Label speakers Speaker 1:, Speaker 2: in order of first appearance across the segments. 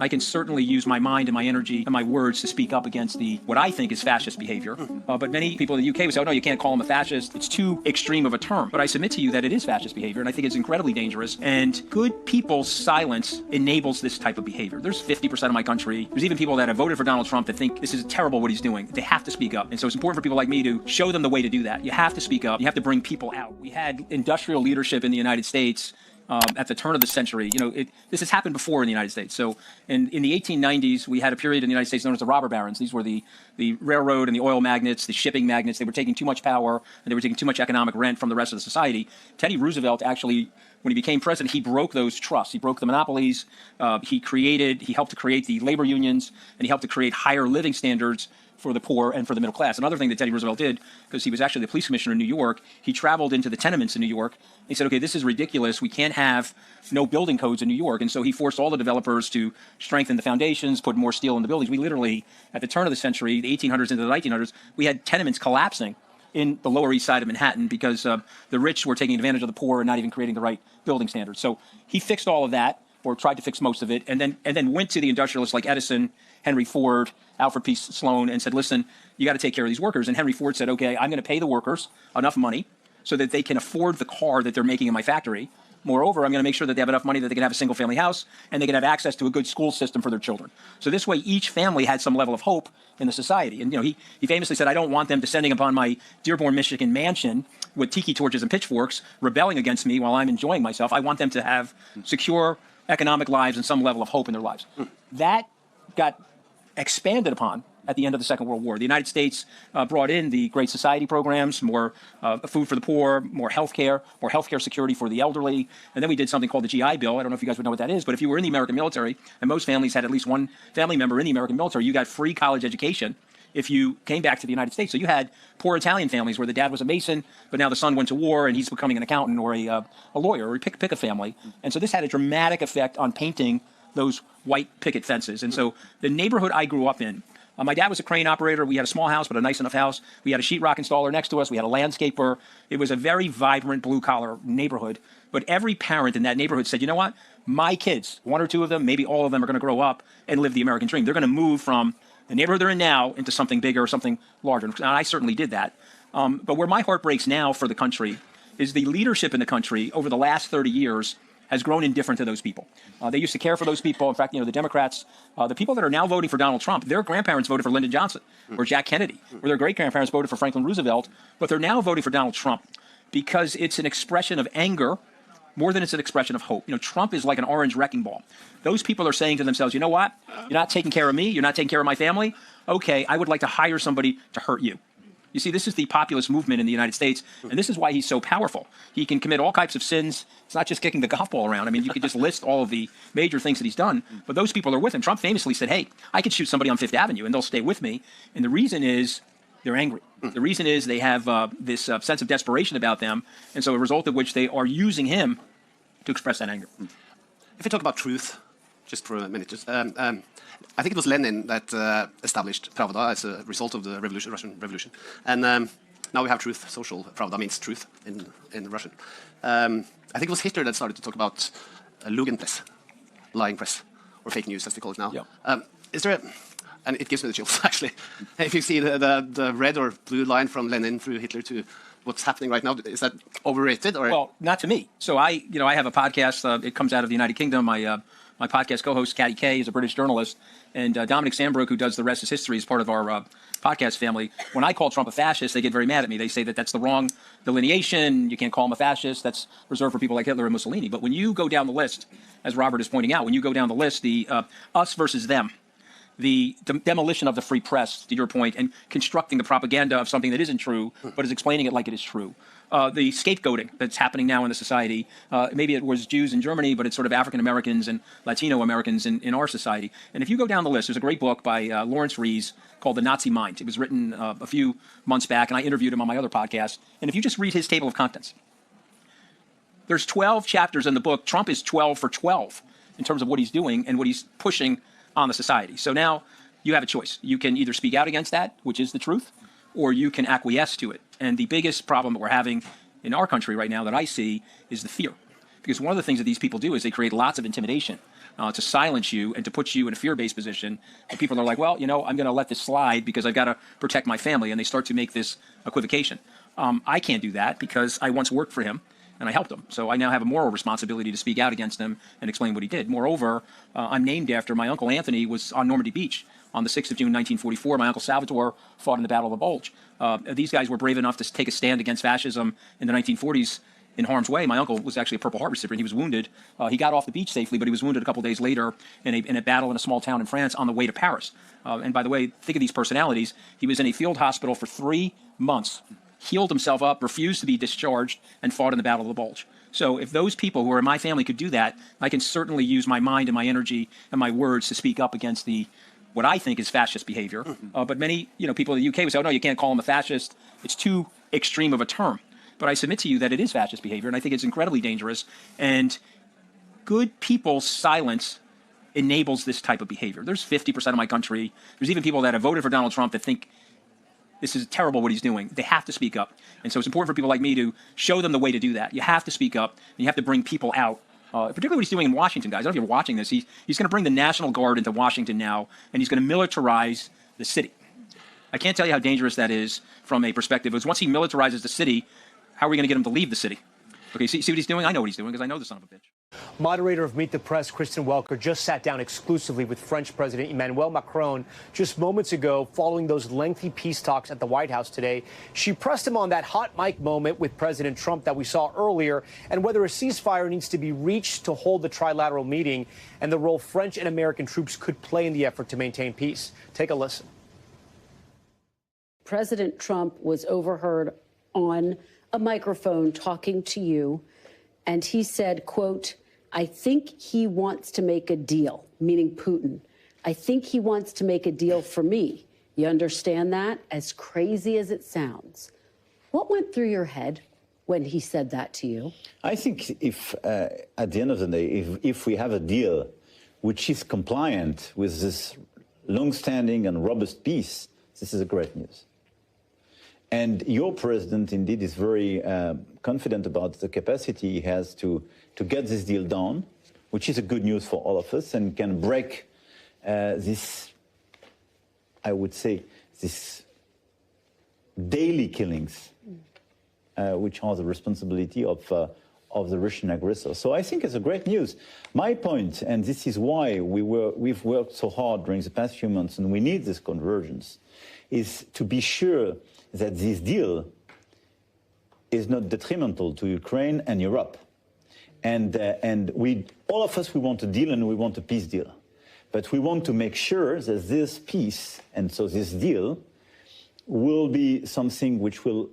Speaker 1: I can certainly use my mind and my energy and my words to speak up against what I think is fascist behavior. But many people in the UK would say, oh, no, you can't call him a fascist. It's too extreme of a term. But I submit to you that it is fascist behavior, and I think it's incredibly dangerous. And good people's silence enables this type of behavior. There's 50% of my country. There's even people that have voted for Donald Trump that think this is terrible what he's doing. They have to speak up. And so it's important for people like me to show them the way to do that. You have to speak up. You have to bring people out. We had industrial leadership in the United States at the turn of the century. This has happened before in the United States. So in the 1890s, we had a period in the United States known as the robber barons. These were the railroad and the oil magnates, the shipping magnates. They were taking too much power, and they were taking too much economic rent from the rest of the society. Teddy Roosevelt actually, when he became president, he broke those trusts. He broke the monopolies. He helped to create the labor unions, and he helped to create higher living standards for the poor and for the middle class. Another thing that Teddy Roosevelt did, because he was actually the police commissioner in New York, he traveled into the tenements in New York. He said, okay, this is ridiculous. We can't have no building codes in New York. And so he forced all the developers to strengthen the foundations, put more steel in the buildings. We literally, at the turn of the century, the 1800s into the 1900s, we had tenements collapsing in the Lower East Side of Manhattan because the rich were taking advantage of the poor and not even creating the right building standards. So he fixed all of that, or tried to fix most of it, and then went to the industrialists like Edison, Henry Ford, Alfred P. Sloan, and said, listen, you got to take care of these workers. And Henry Ford said, okay, I'm going to pay the workers enough money so that they can afford the car that they're making in my factory. Moreover, I'm going to make sure that they have enough money that they can have a single-family house and they can have access to a good school system for their children. So this way, each family had some level of hope in the society. And he famously said, I don't want them descending upon my Dearborn, Michigan mansion with tiki torches and pitchforks, rebelling against me while I'm enjoying myself. I want them to have secure economic lives and some level of hope in their lives. That got expanded upon at the end of the Second World War. The United States brought in the Great Society programs, more food for the poor, more health care security for the elderly. And then we did something called the GI Bill. I don't know if you guys would know what that is, but if you were in the American military, and most families had at least one family member in the American military, you got free college education if you came back to the United States. So you had poor Italian families where the dad was a Mason, but now the son went to war and he's becoming an accountant or a lawyer, or pick a family. And so this had a dramatic effect on painting those white picket fences. And so the neighborhood I grew up in, my dad was a crane operator. We had a small house, but a nice enough house. We had a sheetrock installer next to us. We had a landscaper. It was a very vibrant blue-collar neighborhood. But every parent in that neighborhood said, you know what? My kids, one or two of them, maybe all of them, are going to grow up and live the American dream. They're going to move from the neighborhood they're in now into something bigger or something larger. And I certainly did that. But where my heart breaks now for the country is the leadership in the country over the last 30 years has grown indifferent to those people. They used to care for those people. In fact, the Democrats, the people that are now voting for Donald Trump, their grandparents voted for Lyndon Johnson or Jack Kennedy, or their great-grandparents voted for Franklin Roosevelt, but they're now voting for Donald Trump because it's an expression of anger more than it's an expression of hope. Trump is like an orange wrecking ball. Those people are saying to themselves, you know what? You're not taking care of me. You're not taking care of my family. Okay, I would like to hire somebody to hurt you. You see, this is the populist movement in the United States, and this is why he's so powerful. He can commit all types of sins. It's not just kicking the golf ball around. I mean, you could just list all of the major things that he's done, but those people are with him. Trump famously said, hey, I could shoot somebody on Fifth Avenue, and they'll stay with me. And the reason is they're angry. The reason is they have this sense of desperation about them, and so a result of which they are using him to express that anger.
Speaker 2: If we talk about truth, just for a minute, I think it was Lenin that established Pravda as a result of the Russian Revolution. And now we have truth, social Pravda means truth in Russian. I think it was Hitler that started to talk about Lugenpress, lying press, or fake news as we call it now.
Speaker 1: Yeah.
Speaker 2: Is there and it gives me the chills, actually. If you see the red or blue line from Lenin through Hitler to what's happening right now, is that overrated? Or?
Speaker 1: Well, not to me. So I have a podcast. It comes out of the United Kingdom. My podcast co-host, Catty Kay, is a British journalist. And Dominic Sandbrook, who does The Rest is History, is part of our podcast family. When I call Trump a fascist, they get very mad at me. They say that that's the wrong delineation. You can't call him a fascist. That's reserved for people like Hitler and Mussolini. But when you go down the list, as Robert is pointing out, when you go down the list, the us versus them, the demolition of the free press, to your point, and constructing the propaganda of something that isn't true, but is explaining it like it is true. The scapegoating that's happening now in the society, maybe it was Jews in Germany, but it's sort of African Americans and Latino Americans in our society. And if you go down the list, there's a great book by Lawrence Rees called The Nazi Mind. It was written a few months back, and I interviewed him on my other podcast. And if you just read his table of contents, there's 12 chapters in the book. Trump is 12 for 12 in terms of what he's doing and what he's pushing on the society. So now you have a choice. You can either speak out against that, which is the truth, or you can acquiesce to it. And the biggest problem that we're having in our country right now that I see is the fear. Because one of the things that these people do is they create lots of intimidation. to silence you and to put you in a fear-based position. And people are like, well, you know, I'm going to let this slide because I've got to protect my family. And they start to make this equivocation. I can't do that because I once worked for him and I helped him. So I now have a moral responsibility to speak out against him and explain what he did. Moreover, I'm named after my uncle Anthony was on Normandy Beach on the 6th of June, 1944. My uncle Salvatore fought in the Battle of the Bulge. These guys were brave enough to take a stand against fascism in the 1940s in harm's way. My uncle was actually a Purple Heart recipient. He was wounded. He got off the beach safely, but he was wounded a couple days later in a battle in a small town in France on the way to Paris. And by the way, think of these personalities. He was in a field hospital for 3 months, healed himself up, refused to be discharged, and fought in the Battle of the Bulge. So if those people who are in my family could do that, I can certainly use my mind and my energy and my words to speak up against what I think is fascist behavior. But many people in the UK would say, oh, no, you can't call him a fascist. It's too extreme of a term. But I submit to you that it is fascist behavior, and I think it's incredibly dangerous. And good people's silence enables this type of behavior. There's 50% of my country. There's even people that have voted for Donald Trump that think this is terrible what he's doing. They have to speak up. And so it's important for people like me to show them the way to do that. You have to speak up, and you have to bring people out. Particularly what he's doing in Washington, guys. I don't know if you're watching this. He's going to bring the National Guard into Washington now, and he's going to militarize the city. I can't tell you how dangerous that is from a perspective. Because once he militarizes the city, how are we going to get him to leave the city? Okay, see what he's doing? I know what he's doing because I know the son of a bitch.
Speaker 3: Moderator of Meet the Press, Kristen Welker, just sat down exclusively with French President Emmanuel Macron just moments ago following those lengthy peace talks at the White House today. She pressed him on that hot mic moment with President Trump that we saw earlier and whether a ceasefire needs to be reached to hold the trilateral meeting and the role French and American troops could play in the effort to maintain peace. Take a listen.
Speaker 4: President Trump was overheard on a microphone talking to you, and he said, quote, I think he wants to make a deal, meaning Putin. I think he wants to make a deal for me. You understand that? As crazy as it sounds. What went through your head when he said that to you?
Speaker 5: I think if, at the end of the day, if we have a deal which is compliant with this long-standing and robust peace, this is a great news. And your president, indeed, is very confident about the capacity he has to get this deal done, which is a good news for all of us and can break this, I would say, this daily killings, which are the responsibility of the Russian aggressor. So I think it's a great news. My point, and this is why we've worked so hard during the past few months, and we need this convergence, is to be sure that this deal is not detrimental to Ukraine and Europe. And all of us, we want a deal and we want a peace deal. But we want to make sure that this peace, and so this deal, will be something which will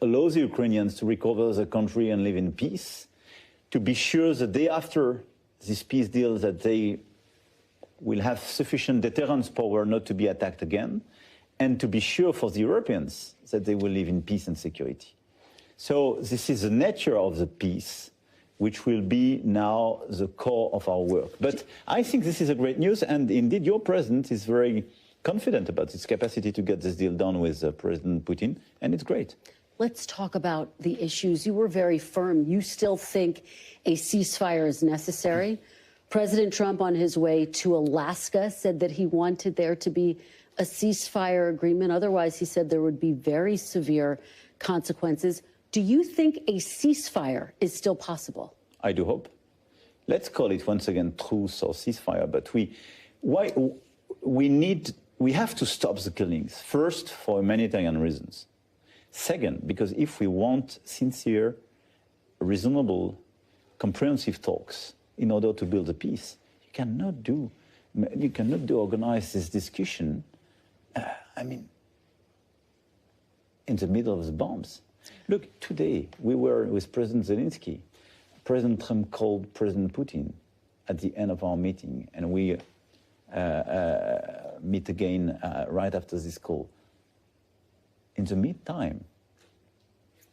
Speaker 5: allow the Ukrainians to recover the country and live in peace, to be sure that day after this peace deal that they will have sufficient deterrence power not to be attacked again, and to be sure for the Europeans that they will live in peace and security. So this is the nature of the peace, which will be now the core of our work. But I think this is a great news, and indeed your president is very confident about his capacity to get this deal done with President Putin, and it's great.
Speaker 4: Let's talk about the issues. You were very firm. You still think a ceasefire is necessary. President Trump, on his way to Alaska, said that he wanted there to be a ceasefire agreement. Otherwise, he said there would be very severe consequences. Do you think a ceasefire is still possible? I
Speaker 5: do hope. Let's call it once again truce or ceasefire. But we have to stop the killings. First, for humanitarian reasons. Second, because if we want sincere, reasonable, comprehensive talks in order to build a peace, you cannot organize this discussion in the middle of the bombs. Look, today we were with President Zelensky. President Trump called President Putin at the end of our meeting, and we meet again right after this call. In the meantime,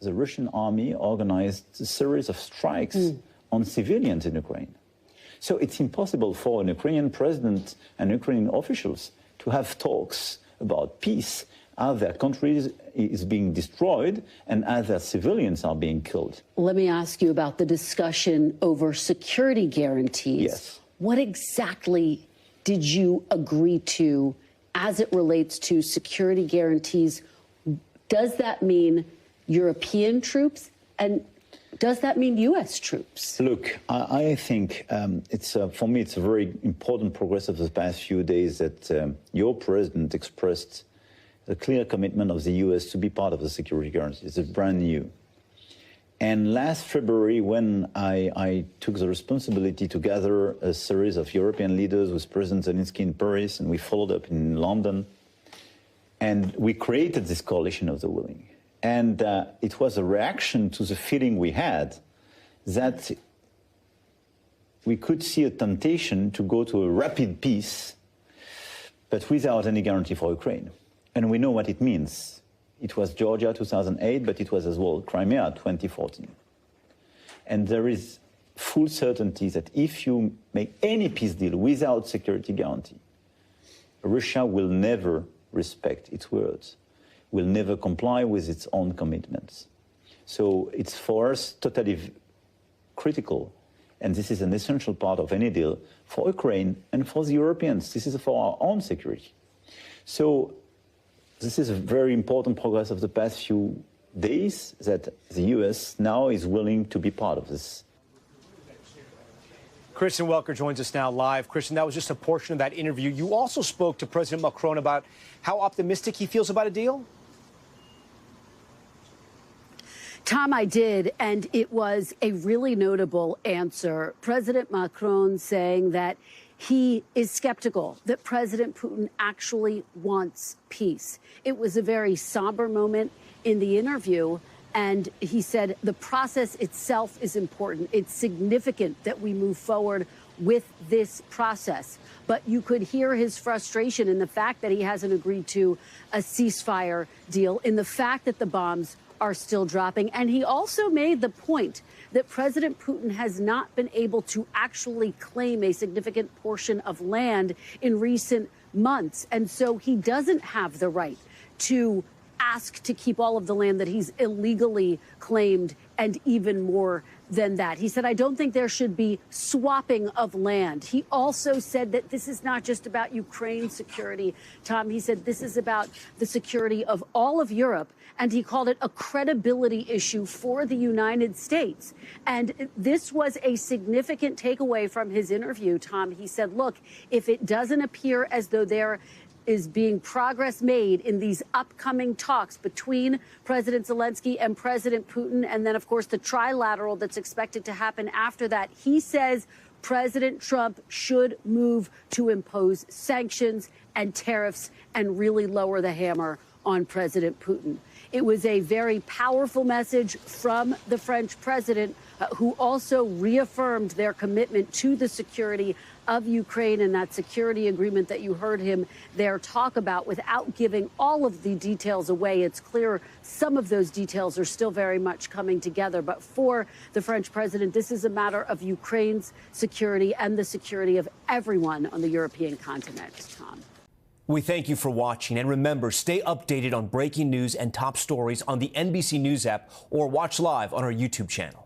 Speaker 5: the Russian army organized a series of strikes on civilians in Ukraine. So it's impossible for an Ukrainian president and Ukrainian officials to have talks about peace as their country is being destroyed and as their civilians are being killed.
Speaker 4: Let me ask you about the discussion over security guarantees.
Speaker 5: Yes.
Speaker 4: What exactly did you agree to as it relates to security guarantees? Does that mean European troops? And does that mean U.S. troops?
Speaker 5: Look, I think for me, it's a very important progress of the past few days that your president expressed a clear commitment of the U.S. to be part of the security guarantees. It's brand new. And last February, when I took the responsibility to gather a series of European leaders with President Zelensky in Paris, and we followed up in London, and we created this coalition of the willing. And it was a reaction to the feeling we had that we could see a temptation to go to a rapid peace, but without any guarantee for Ukraine. And we know what it means. It was Georgia 2008, but it was as well Crimea 2014. And there is full certainty that if you make any peace deal without security guarantee, Russia will never respect its words, will never comply with its own commitments. So it's for us totally critical, and this is an essential part of any deal for Ukraine and for the Europeans. This is for our own security. So this is a very important progress of the past few days that the US now is willing to be part of this.
Speaker 3: Kristen Welker joins us now live. Kristen, that was just a portion of that interview. You also spoke to President Macron about how optimistic he feels about a deal?
Speaker 4: Tom, I did, and it was a really notable answer. President Macron saying that he is skeptical that President Putin actually wants peace. It was a very somber moment in the interview, and he said the process itself is important. It's significant that we move forward with this process. But you could hear his frustration in the fact that he hasn't agreed to a ceasefire deal, in the fact that the bombs are still dropping. And he also made the point that President Putin has not been able to actually claim a significant portion of land in recent months. And so he doesn't have the right to ask to keep all of the land that he's illegally claimed, and even more than that. He said, I don't think there should be swapping of land. He also said that this is not just about Ukraine's security, Tom. He said this is about the security of all of Europe, and he called it a credibility issue for the United States. And this was a significant takeaway from his interview, Tom. He said, look, if it doesn't appear as though there is being progress made in these upcoming talks between President Zelensky and President Putin, and then, of course, the trilateral that's expected to happen after that, he says President Trump should move to impose sanctions and tariffs and really lower the hammer on President Putin. It was a very powerful message from the French president, who also reaffirmed their commitment to the security of Ukraine and that security agreement that you heard him there talk about without giving all of the details away. It's clear some of those details are still very much coming together. But for the French president, this is a matter of Ukraine's security and the security of everyone on the European continent, Tom.
Speaker 3: We thank you for watching, and remember, stay updated on breaking news and top stories on the NBC News app or watch live on our YouTube channel.